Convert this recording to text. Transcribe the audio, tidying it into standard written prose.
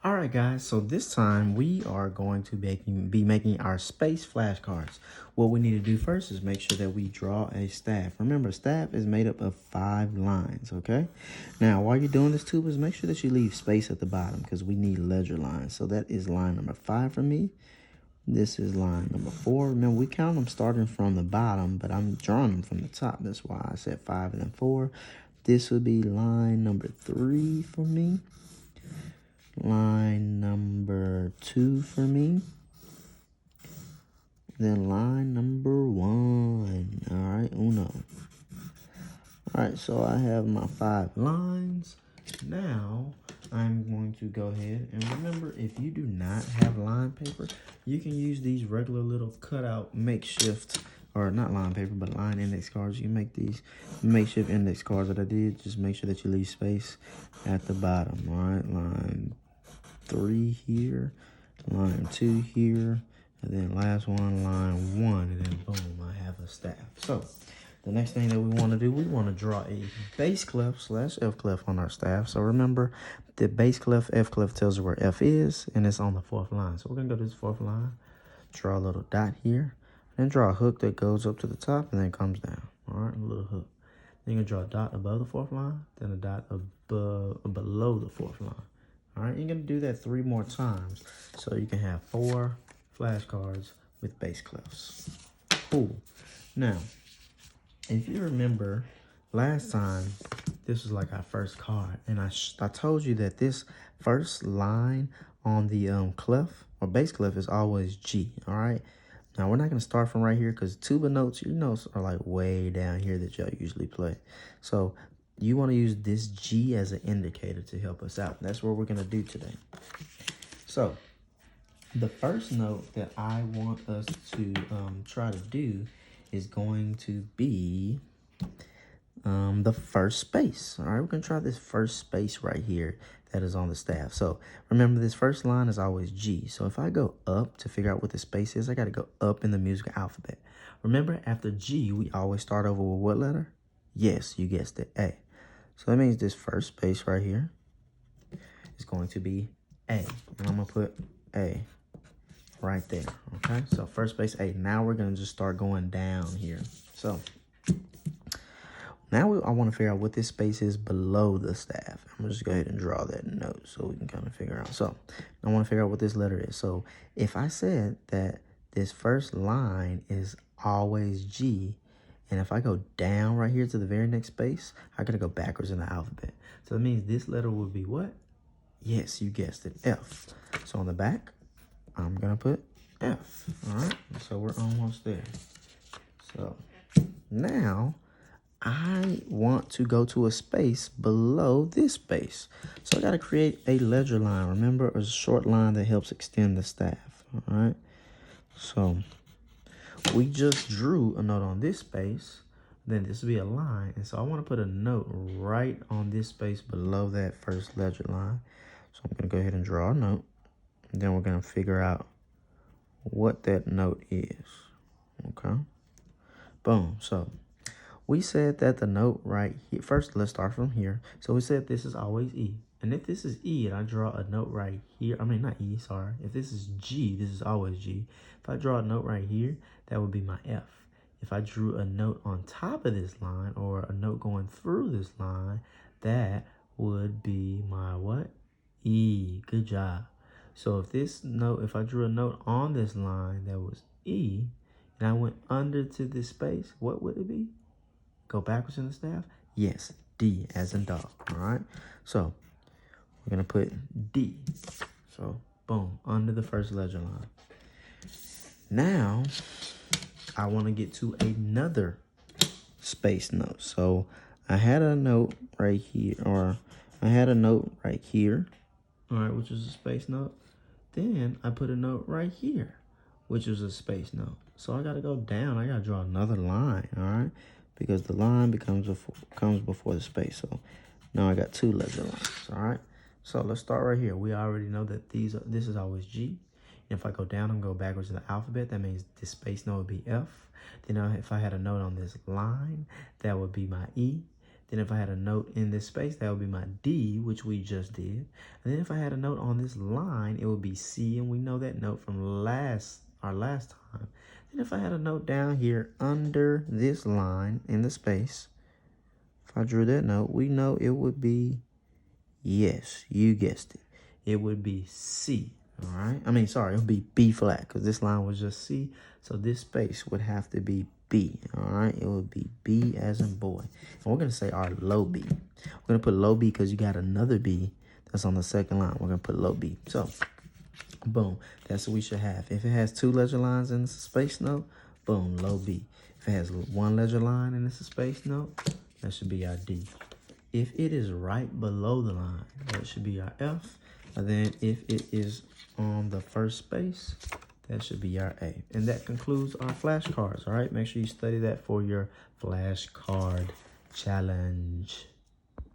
All right, guys, so this time we are going to be making our space flashcards. What we need to do first is make sure that we draw a staff. Remember, staff is made up of 5 lines, okay? Now, while you're doing this, Tuba, make sure that you leave space at the bottom because we need ledger lines. So that is line number 5 for me. This is line number 4. Remember, we count them starting from the bottom, but I'm drawing them from the top. That's why I said 5 and then 4. This would be line number 3 for me. Line number 2 for me. Then line number 1. All right, uno. All right, so I have my 5 lines. Now, I'm going to go ahead and remember, if you do not have line paper, you can use these regular little cutout makeshift, or not line paper, but line index cards. You can make these makeshift index cards that I did. Just make sure that you leave space at the bottom. All right, line 3 here, line 2 here, and then last one, line 1, and then boom, I have a staff. So the next thing that we want to do, we want to draw a base clef / F clef on our staff. So remember, the base clef, F clef tells you where F is, and it's on the 4th line. So we're going to go to this 4th line, draw a little dot here, then draw a hook that goes up to the top and then comes down. All right, a little hook. Then you're going to draw a dot above the 4th line, then a dot below the 4th line. All right, you're going to do that 3 more times so you can have 4 flashcards with base clefs. Cool. Now, if you remember last time, this was like our first card, and I told you that this first line on the clef or base clef is always G. All right. Now we're not gonna start from right here because tuba notes, your notes are like way down here that y'all usually play. So you want to use this G as an indicator to help us out. That's what we're gonna do today. So the first note that I want us to try to do is going to be the first space. All right, we're gonna try this first space right here that is on the staff. So remember, this first line is always G. So if I go up to figure out what the space is, I gotta go up in the musical alphabet. Remember, after G, we always start over with what letter? Yes, you guessed it, A. So that means this first space right here is going to be A. And I'm gonna put A right there, okay? So first space A. Now we're gonna just start going down here. So now I want to figure out what this space is below the staff. I'm going to just go ahead and draw that note so we can kind of figure out. So I want to figure out what this letter is. So if I said that this first line is always G, and if I go down right here to the very next space, I got to go backwards in the alphabet. So that means this letter would be what? Yes, you guessed it, F. So on the back, I'm going to put F. All right, so we're almost there. So now I want to go to a space below this space. So I got to create a ledger line. Remember, a short line that helps extend the staff. All right. So we just drew a note on this space. Then this will be a line. And so I want to put a note right on this space below that first ledger line. So I'm going to go ahead and draw a note. And then we're going to figure out what that note is. Okay. Boom. So we said that the note right here, first let's start from here. So we said this is always E. And if this is E and I draw a note right here, I mean not E, sorry. If this is G, this is always G. If I draw a note right here, that would be my F. If I drew a note on top of this line or a note going through this line, that would be my what? E. Good job. So if I drew a note on this line that was E, and I went under to this space, what would it be? Go backwards in the staff? Yes, D as in dog, all right? So we're gonna put D. So boom, under the first ledger line. Now, I wanna get to another space note. So I had a note right here, or I had a note right here, all right, which is a space note. Then I put a note right here, which is a space note. So I gotta go down, I gotta draw another line, all right? Because the line comes before the space. So now I got 2 ledger lines, all right? So let's start right here. We already know that this is always G. And if I go down and go backwards in the alphabet, that means this space note would be F. Then if I had a note on this line, that would be my E. Then if I had a note in this space, that would be my D, which we just did. And then if I had a note on this line, it would be C, and we know that note from our last time. Then if I had a note down here under this line in the space, if I drew that note, we know it would be, yes, you guessed it. It would be C, all right? I mean, sorry, it would be B flat because this line was just C. So this space would have to be B, all right? It would be B as in boy. And we're going to say our low B. We're going to put low B because you got another B that's on the second line. We're going to put low B. So, boom, that's what we should have. If it has 2 ledger lines and it's a space note, boom, low B. If it has 1 ledger line and it's a space note, that should be our D. If it is right below the line, that should be our F. And then if it is on the first space, that should be our A. And that concludes our flashcards, all right? Make sure you study that for your flashcard challenge.